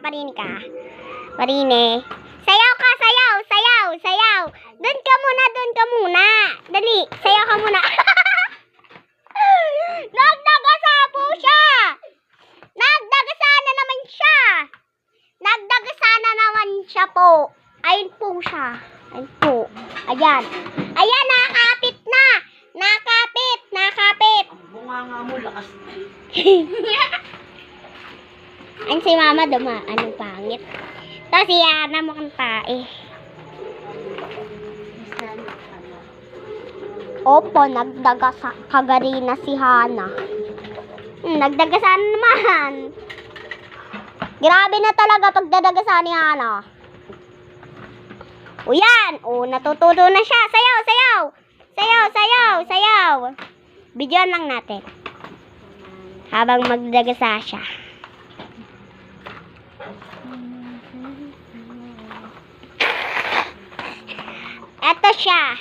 Marinig ka. Marine. Sayaw ka, sayaw, sayaw, sayaw. Doon ka muna. Dali, sayaw ka muna. Nagdagasa po siya. Nagdagasa na naman siya. Nagdagasa na naman siya po. Ayun po siya. Ayun po. Ayan. Ayan, nakakapit na. Nakapit. Bunganga mo, lakas. Ayun si mama anong pangit. Tapos si Yana mukhang tae. Opo, nagdagasa kagarina si Hana. Nagdagasa naman. Grabe na talaga pagdadagasa ni Hana. O yan. O, natututo na siya. Sayaw, sayaw. Sayaw, sayaw, sayaw. Bidyoan lang natin. Habang magdagasa siya. Eto siya.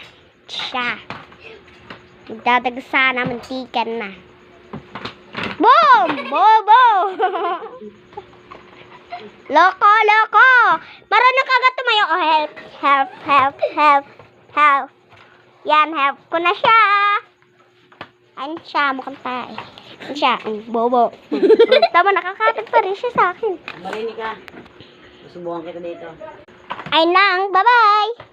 Magdadagasa na, mantikan na. Boom! Bobo! Loko! Marunong ka agad tumayo. Oh, help. Yan, help ko na siya. Ayun siya, mukhang tayo. Ayun siya, bobo. Tama, nakakapit pa rin siya sa akin. Marinig ka. Susubukan kita dito. Ayun lang, bye-bye!